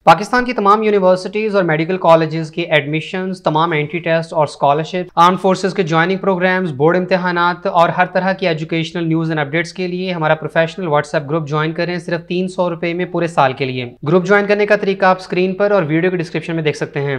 पाकिस्तान की तमाम यूनिवर्सिटीज़ और मेडिकल कॉलेजेस की एडमिशन्स, तमाम एंट्री टेस्ट और स्कॉलरशिप, आर्म फोर्सेस के ज्वाइनिंग प्रोग्राम्स, बोर्ड इम्तहानात और हर तरह की एजुकेशनल न्यूज़ एंड अपडेट्स के लिए हमारा प्रोफेशनल व्हाट्सएप ग्रुप ज्वाइन करें सिर्फ 300 रुपये में पूरे साल के लिए। ग्रुप ज्वाइन करने का तरीका आप स्क्रीन पर और वीडियो के डिस्क्रिप्शन में देख सकते हैं।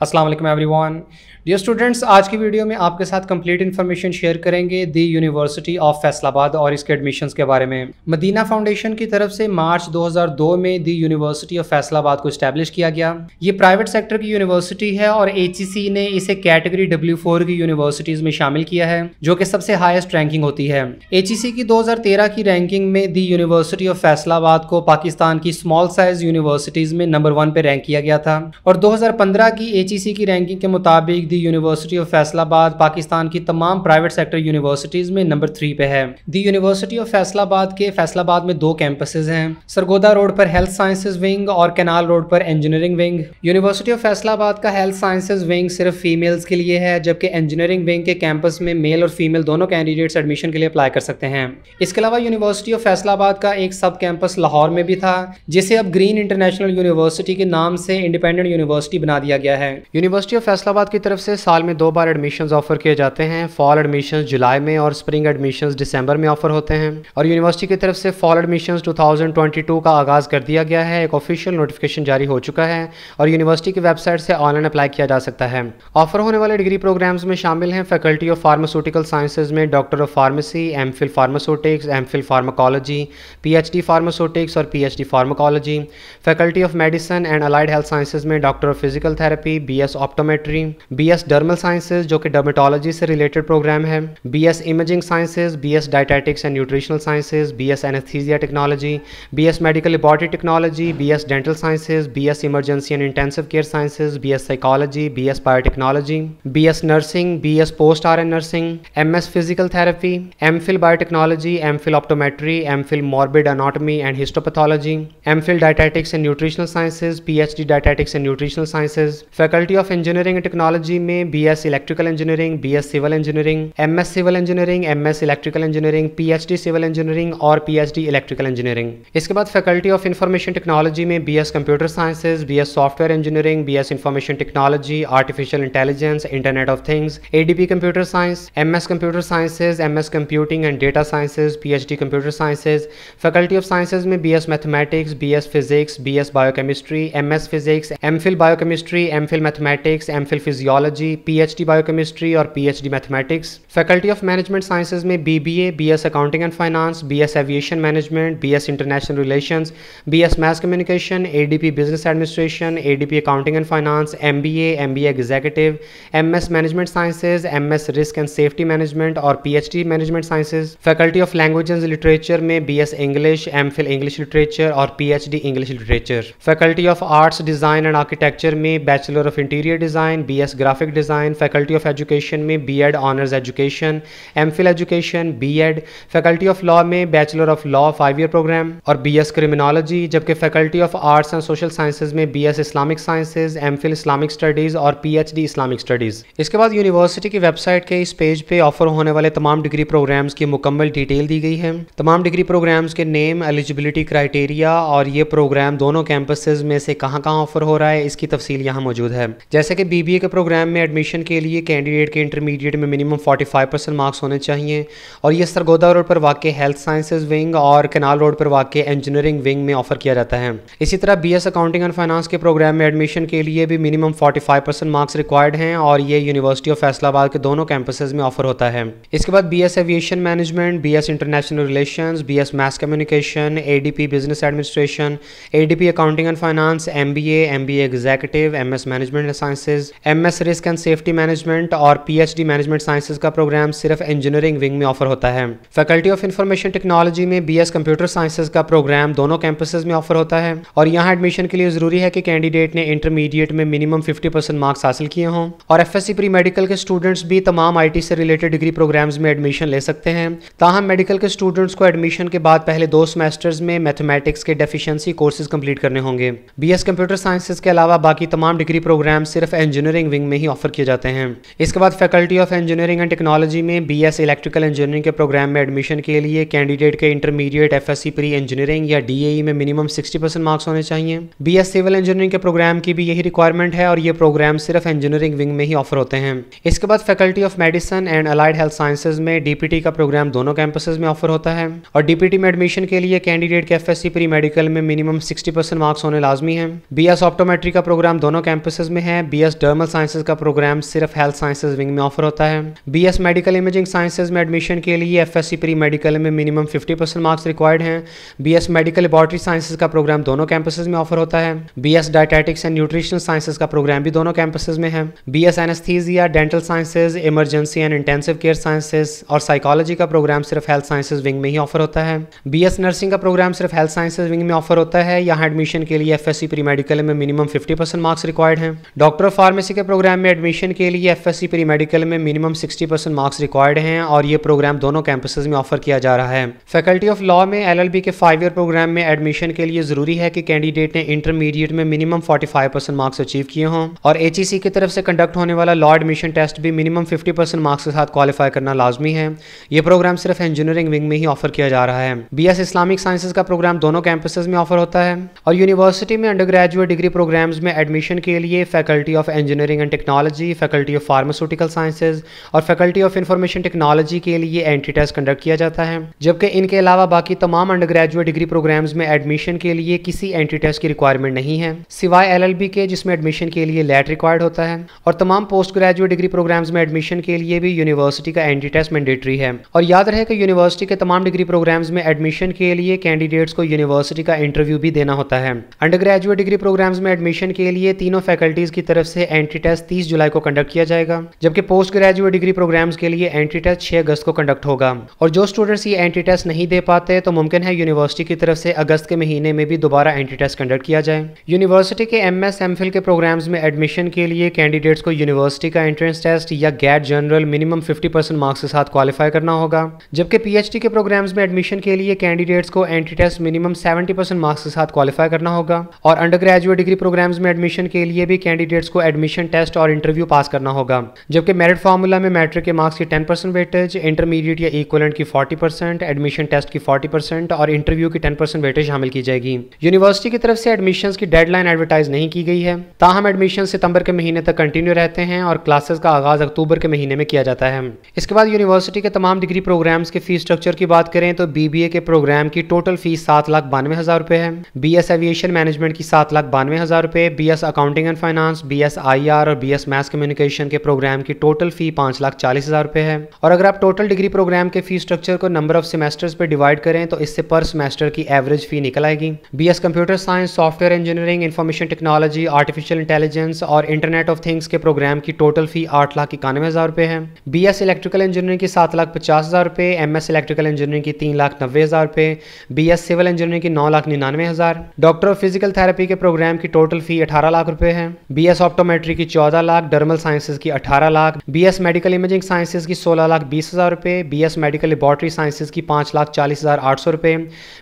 अस्सलाम वालेकुम एवरीवन। डियर स्टूडेंट्स, आज की वीडियो में आपके साथ कंप्लीट इन्फॉर्मेशन शेयर करेंगे दी यूनिवर्सिटी ऑफ फैसलाबाद और इसके एडमिशन्स के बारे में। मदीना फाउंडेशन की तरफ से मार्च 2002 में दी यूनिवर्सिटी ऑफ फैसलाबाद को इस्टेब्लिश किया गया। ये प्राइवेट सेक्टर की यूनिवर्सिटी है और HEC ने इसे कैटेगरी W4 की यूनिवर्सिटीज़ में शामिल किया है, जो कि सबसे हाईएस्ट रैंकिंग होती है। HEC की 2013 की रैंकिंग में दी यूनिवर्सिटी ऑफ फैसलाबाद को पाकिस्तान की स्मॉल साइज यूनिवर्सिटीज़ में नंबर 1 पे रैंक किया गया था और 2015 की HEC की रैंकिंग के मुताबिक दी यूनिवर्सिटी ऑफ फैसलाबाद पाकिस्तान की तमाम प्राइवेट सेक्टर यूनिवर्सिटीज़ में नंबर 3 पे है। दी यूनिवर्सिटी ऑफ फैसलाबाद के फैसलाबाद में 2 कैंपसेस हैं, सरगोदा रोड पर हेल्थ साइंसेज विंग और कैनाल रोड पर engineering wing. University of Faisalabad का हेल्थ साइंसेज विंग सिर्फ फीमेल्स के लिए है, जबकि इंजीनियरिंग विंग के कैंपस में मेल और फीमेल दोनों कैंडिडेट्स एडमिशन के लिए अप्लाई कर सकते हैं। इसके अलावा यूनिवर्सिटी ऑफ फैसलाबाद का एक सब कैंपस लाहौर में भी था, जिसे अब ग्रीन इंटरनेशनल यूनिवर्सिटी के नाम से इंडिपेंडेंट यूनिवर्सिटी बना दिया गया है। यूनिवर्सिटी ऑफ फैसलाबाद की तरफ से साल में 2 बार एडमिशन्स ऑफर किए जाते हैं। फॉल एडमिशन्स जुलाई में और स्प्रिंग एडमिशन्स दिसंबर में ऑफर होते हैं और यूनिवर्सिटी की तरफ से फॉल एडमिशन्स 2022 का आगाज़ कर दिया गया है। एक ऑफिशियल नोटिफिकेशन जारी हो चुका है और यूनिवर्सिटी की वेबसाइट से ऑनलाइन अप्लाई किया जा सकता है। ऑफर होने वाले डिग्री प्रोग्राम्स में शामिल हैं फैकल्टी ऑफ फार्मास्यूटिकल साइंसेज में doctor of pharmacy, MPhil pharmaceutics, MPhil pharmacology, PhD pharmaceutics और PhD pharmacology. Faculty of medicine and allied health sciences में doctor of physical therapy, BS optometry, BS dermal sciences जो कि dermatology से related programme है, BS imaging sciences, BS dietetics and nutritional sciences, BS anaesthesia technology, BS medical laboratory technology, BS dental sciences, BS emergency and intensive care sciences, BS psychology, BS biotechnology, BS nursing, BS post RN nursing, MS physical therapy, MPhil biotechnology, MPhil optometry, MPhil morbid anatomy and histopathology, MPhil dietetics and nutritional sciences, PhD dietetics and nutritional sciences. Faculty of engineering and technology में BS electrical engineering, BS civil engineering, MS civil engineering, MS electrical engineering, PhD civil engineering और PhD electrical engineering. इसके बाद faculty of information technology में BS computer sciences, BS software engineering, BS information technology, artificial intelligence, internet of things, ADP computer science, MS computer sciences, MS computing and data sciences, PhD computer sciences. Faculty of sciences में BS mathematics, BS physics, BS biochemistry, MS physics, MPhil biochemistry, MPhil mathematics, MPhil physiology, PhD biochemistry और PhD mathematics. Faculty of management sciences में BBA, BS accounting and finance, BS aviation management, BS international relations, BS mass communication, ADP business administration, ADP accounting and finance, MBA, MBA executive, MS management sciences, MS risk and safety management और PhD management sciences. Faculty of languages literature में BS English, MPhil English literature और PhD English literature. Faculty of arts design and architecture में bachelor of interior design, BS graphic design. Faculty of education में B.Ed honours education, MPhil education, B.Ed। Faculty of law में bachelor of law 5 year programme और BS criminology, जबकि faculty of arts and social sciences में BS Islamic sciences, MPhil Islamic studies और PhD Islamic studies. इसके बाद university की website के इस पेज पे ऑफर होने वाले तमाम डिग्री प्रोग्राम्स की मुकम्मल डिटेल दी गई है। तमाम डिग्री प्रोग्राम्स के नेम, एलिजिबिलिटी क्राइटेरिया और ये प्रोग्राम दोनों कैंपसेज में से कहाँ ऑफर हो रहा है, इसकी तफसील यहाँ मौजूद है। जैसे कि BBA के प्रोग्राम में एडमिशन के लिए कैंडिडेट के इंटरमीडिएट में मिनिमम 45% मार्क्स होने चाहिए और ये सरगोदा रोड पर वाक़ हेल्थ साइंसेज विंग और कैनाल रोड पर वाक़ इंजीनियरिंग विंग में ऑफर किया जाता है। इसी तरह BS अकाउंटिंग एंड फाइनेंस के प्रोग्राम में एडमिशन के लिए भी मिनिमम 45% मार्क्स रिक्वायर्ड हैं और ये यूनिवर्सिटी ऑफ फैसलाबाद के दोनों कैंपसेज में ऑफर होता है। इसके बाद BS aviation management, BS international relations, BS mass communication, ADP business administration, ADP accounting and finance, MBA, MBA executive, MS management sciences, MS risk and safety management और PhD management sciences का programme सिर्फ engineering wing में offer होता है। Faculty of information technology में BS computer sciences का programme दोनों campuses में ऑफर होता है और यहाँ एडमिशन के लिए जरूरी है कि कैंडिडेट ने इंटरमीडिएट में मिनिमम 50% मार्क्स हासिल किए हों और FSC प्री मेडिकल के स्टूडेंट्स भी तमाम IT से रिलेटेड डिग्री प्रोग्राम्स में एडमिशन ले सकते हैं। ताहम मेडिकल के स्टूडेंट्स को एडमिशन के बाद पहले 2 सेमेस्टर्स में मैथमेटिक्स के डेफिशिएंसी कोर्सेज कंप्लीट करने होंगे। BS कंप्यूटर साइंसेज के अलावा बाकी तमाम डिग्री प्रोग्राम सिर्फ इंजीनियरिंग विंग में ही ही ऑफर किए जाते हैं। इसके बाद faculty of engineering and technology में BS इलेक्ट्रिकल इंजीनियरिंग के प्रोग्राम में एडमिशन के लिए कैंडिडेट के इंटरमीडिएट FSC प्री इंजीनियरिंग या DAE में मिनिमम 60% मार्क्स होने चाहिए। BS सिविल इंजीनियरिंग के प्रोग्राम की भी यही रिक्वायरमेंट है और ये प्रोग्राम सिर्फ इंजीनियरिंग विंग में ही ऑफर होते हैं। इसके बाद faculty of medicine and allied health sciences में DPT का प्रोग्राम दोनों कैंपसेस में ऑफर होता है और DPT में एडमिशन के लिए कैंडिडेट के FSC प्री मेडिकल में मिनिमम 60% मार्क्स होने लाजमी है। BS ऑप्टोमेट्री का प्रोग्राम दोनों कैंपसेस में है। BS डर्मल साइंसेज का प्रोग्राम सिर्फ हेल्थ साइंसेज विंग में ऑफर होता है। BS मेडिकल इमेजिंग साइंसेज में एडमिशन के लिए FSC प्री मेडिकल में मिनिमम 50% मार्क्स रिक्वायर्ड हैं। BS मेडिकल लेबोरेटरी साइंसेज का प्रोग्राम दोनों कैंपसेस में ऑफर होता है। BS dietetics and nutritional sciences का प्रोग्राम भी दोनों कैंपसेस में है। BS anaesthesia, dental sciences, emergency and intensive care sciences और साइकोलॉजी का प्रोग्राम सिर्फ हेल्थ साइंसेज विंग में ही ऑफर होता है। BS नर्सिंग का प्रोग्राम सिर्फ हेल्थ साइंसेज विंग में ऑफर होता है। यहाँ एडमिशन के लिए FSC प्री मेडिकल में मिनिमम 50% मार्क्स रिक्वायर्ड हैं। डॉक्टर ऑफ फार्मेसी के प्रोग्राम में एडमिशन के लिए FSC प्री मेडिकल में मिनिमम 60% मार्क्स रिक्वायर्ड हैं और ये प्रोग्राम दोनों कैंपसेस में ऑफर किया जा रहा है। फैकल्टी ऑफ लॉ में LLB के 5 ईयर प्रोग्राम में एडमिशन के लिए जरूरी है कि कैंडिडेट ने इंटरमीडिएट में मिनिमम 45% मार्क्स अचीव किए हों और HEC की तरफ से कंडक्ट होने वाला लॉ एडमिशन टेस्ट भी मिनिमम 50% मार्क्स के साथ क्वालिफाई करना लाजमी है। ये प्रोग्राम सिर्फ इंजीनियरिंग विंग में ही ऑफर किया जा रहा है। BS इस्लामिक साइंसेज का प्रोग्राम दोनों कैंपसेस में ऑफर होता है और यूनिवर्सिटी में अंडर ग्रेजुएट डिग्री प्रोग्राम्स में एडमिशन के लिए faculty of engineering and technology, faculty of pharmaceutical sciences और फैकल्टी ऑफ इंफॉर्मेशन टेक्नोलॉजी के लिए एंट्री टेस्ट कंडक्ट किया जाता है, जबकि इनके अलावा बाकी तमाम अंडर ग्रेजुएट डिग्री प्रोग्राम्स में एडमिशन के लिए किसी एंट्री टेस्ट की रिक्वायरमेंट नहीं है सिवाय LLB के, जिसमें एडमिशन के लिए लेट रिक्वायर्ड होता है। और तमाम पोस्ट ग्रेजुएट डिग्री प्रोग्राम्स में एडमिशन के लिए भी यूनिवर्सिटी का एंट्री टेस्ट मैंडेटरी है। और याद रहे कि यूनिवर्सिटी के तमाम डिग्री प्रोग्राम्स में एडमिशन के लिए कैंडिडेट्स को यूनिवर्सिटी का इंटरव्यू भी देना होता है। अंडर ग्रेजुएट डिग्री प्रोग्राम्स में एडमिशन के लिए तीनों फैकल्टीज की तरफ से एंट्री टेस्ट 30 जुलाई को कंडक्ट किया जाएगा, जबकि पोस्ट ग्रेजुएट डिग्री प्रोग्राम्स के लिए एंट्री टेस्ट 6 अगस्त को कंडक्ट होगा। और जो स्टूडेंट्स ये एंट्री टेस्ट नहीं दे पाते तो मुमकिन है यूनिवर्सिटी की तरफ से अगस्त के महीने में भी दोबारा एंट्री टेस्ट कंडक्ट किया जाए। यूनिवर्सिटी के MS MPhil के प्रोग्राम्स में एडमिशन के लिए कैंडिडेट्स को यूनिवर्सिटी का एंट्रेंस टेस्ट या गेट जनरल मिनिमम 50% मार्क्स के साथ क्वालिफाई करना होगा, जबकि PhD के प्रोग्राम्स में एडमिशन के लिए कैंडिडेट्स को एंट्री टेस्ट मिनिमम 70% मार्क्स के साथ क्वालिफाई करना होगा। और अंडर ग्रेजुएट डिग्री प्रोग्राम्स में एडमिशन के लिए भी कैंडिडेट्स को एडमिशन टेस्ट और इंटरव्यू पास करना होगा, जबकि मेरिट फार्मूला में मैट्रिक के मार्क्स की 10% वेटेज, इंटरमीडिएट या इक्विवेलेंट की 40%, एडमिशन टेस्ट की 40% और इंटरव्यू की 10% वेटेज शामिल की जाएगी। यूनिवर्सिटी की तरफ से एडमिशंस की डेडलाइन एडवर्टाइज नहीं की गई है, ताहम एडमिशन सितंबर के महीने तक कंटिन्यू रहते हैं और क्लासेस का आगाज अक्टूबर के महीने में किया जाता है। इसके बाद यूनिवर्सिटी के तमाम डिग्री प्रोग्राम्स के फीस स्ट्रक्चर की बात करें तो BBA के प्रोग्राम की टोटल फीस 7,92,000 रुपये है। BS एविएशन मैनेजमेंट की 7,92,000 रुपये, BS accounting and finance, BS IR और BS मैथ्स कम्युनिकेशन के प्रोग्राम की टोटल फी 5,40,000 रुपये है। और अगर आप टोटल डिग्री प्रोग्राम के फीस स्ट्रक्चर को नंबर ऑफ सेमेस्टर्स पर डिवाइड करें तो इससे पर सेमेस्टर की एवरेज फी निकल आएगी। BS computer science, software engineering, information technology, artificial intelligence और इंटरनेट ऑफ थिंग्स के प्रोग्राम की टोटल फी 8,91,000 रुपये है। BS इलेक्ट्रिकल इंजीनियरिंग की 7,50,000 रुपये, MS इलेक्ट्रिकल इंजीनियरिंग की 3,90,000 रुपये, BS सिविल इंजीनियरिंग की 9,99,000। डॉक्टर ऑफ फिजिकल थेरेपी के प्रोग्राम की टोटल फी 18 लाख रुपये है। BS ऑप्टोमेट्री की 14 लाख, डर्मल साइंसेज की 18 lakh, BS medical imaging sciences की 16,20,000 रुपये, BS मेडिकल लेबोरेटरी साइंसेज की 5,40,800 रुपये,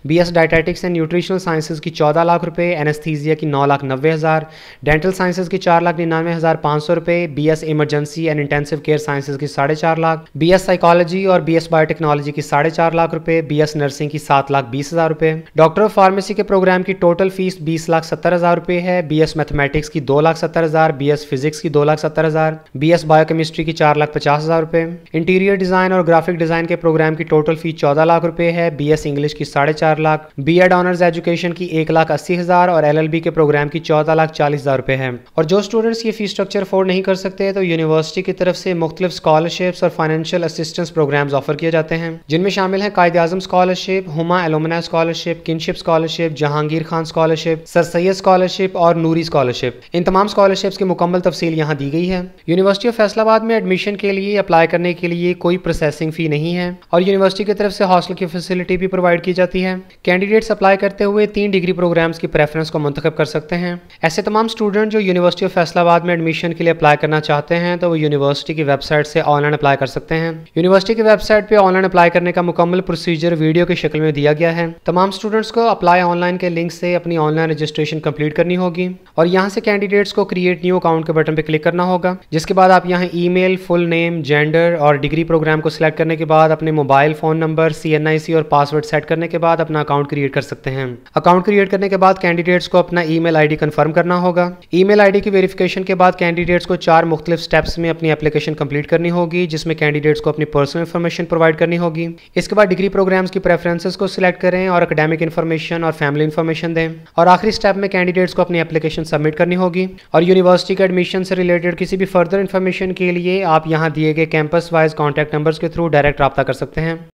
BS dietetics and nutritional sciences की 14 लाख रुपये, एनेस्थीसिया की 9,90,000, डेंटल साइंसेज की 4,99,500 रुपये, BS emergency and intensive care sciences की 4.5 लाख, BS साइकोलॉजी और BS बायोटेक्नोलॉजी की 4.5 लाख रुपये, BS नर्सिंग की 7,20,000 रुपये। डॉक्टर ऑफ फार्मेसी के प्रोग्राम की टोटल फीस 20,70,000 रुपये है। BS मैथमेटिक्स की 2,70,000, BS फिजिक्स की 2,70,000, BS बायोकेमिस्ट्री की 4,50,000 रुपये। इंटीरियर डिजाइन और ग्राफिक डिजाइन के प्रोग्राम की टोटल फी 14 लाख रुपये है। BS इंग्लिश की 4.5 लाख, B.Ed ऑनर्स एजुकेशन की 1,80,000 और LLB के प्रोग्राम की 14,40,000 रुपये है। और जो स्टूडेंट्स ये फीस स्ट्रक्चर अफोर्ड नहीं कर सकते तो यूनिवर्सिटी की तरफ से मुख्तलिफ स्कॉलरशिप्स और फाइनेंशियल असिस्टेंस प्रोग्राम्स ऑफर किए जाते हैं, जिनमें शामिल है Quaid Azam scholarship, Huma alumni scholarship, kinship scholarship, Jahangir Khan scholarship, sir Syed scholarship और नूरी स्कॉलरशिप। इन तमाम स्कॉलरशिप्स की मुकम्मल तफसील यहाँ दी गई है। यूनिवर्सिटी ऑफ फैसलाबाद में एडमिशन के लिए अप्लाई करने के लिए कोई प्रोसेसिंग फी नहीं है और यूनिवर्सिटी की तरफ से हॉस्टल की फैसिलिटी भी प्रोवाइड की जाती है। कैंडिडेट्स अप्लाई करते हुए 3 डिग्री प्रोग्राम्स की प्रेफरेंस को मुंतखब कर सकते हैं। ऐसे तमाम स्टूडेंट जो यूनिवर्सिटी ऑफ फैसलाबाद में एडमिशन के लिए अप्लाई करना चाहते हैं तो वो यूनिवर्सिटी की वेबसाइट से ऑनलाइन अप्लाई कर सकते हैं। यूनिवर्सिटी की वेबसाइट पे ऑनलाइन अप्लाई करने का मुकम्मल प्रोसीजर वीडियो की शक्ल में दिया गया है। तमाम स्टूडेंट्स को अप्लाई ऑनलाइन के लिंक से अपनी ऑनलाइन रजिस्ट्रेशन कंप्लीट करनी होगी और यहाँ से कैंडिडेट्स को क्रिएट न्यू अकाउंट के बटन पर क्लिक क्लिक करना होगा। जिसके बाद आप यहाँ ईमेल, फुल नेम, जेंडर और डिग्री प्रोग्राम को सिलेक्ट करने के बाद अपने मोबाइल फ़ोन नंबर, CNIC और पासवर्ड सेट करने के बाद अपना अकाउंट क्रिएट कर सकते हैं। अकाउंट क्रिएट करने के बाद कैंडिडेट्स को अपना ईमेल आईडी कंफर्म करना होगा। ईमेल आईडी की वेरिफिकेशन के बाद कैंडिडेट्स को 4 मुख्तलिफ स्टेप्स में अपनी एप्लीकेशन कंप्लीट करनी होगी, जिसमें कैंडिडेट्स को अपनी पर्सनल इन्फॉर्मेशन प्रोवाइड करनी होगी। इसके बाद डिग्री प्रोग्राम्स की प्रेफरेंसेस को सिलेक्ट करें और एकेडमिक इन्फॉर्मेशन और फैमिली इन्फॉर्मेशन दें। और आखिरी स्टेप में कैंडिडेट्स को अपनी एप्लीकेशन सबमिट करनी होगी। और यूनिवर्सिटी के एडमिशन से रिलेटेड किसी भी फर्दर इन्फॉर्मेशन के लिए आप यहाँ दिए गए कैंपस वाइज कॉन्टैक्ट नंबर्स के थ्रू डायरेक्ट रब्ता कर सकते हैं।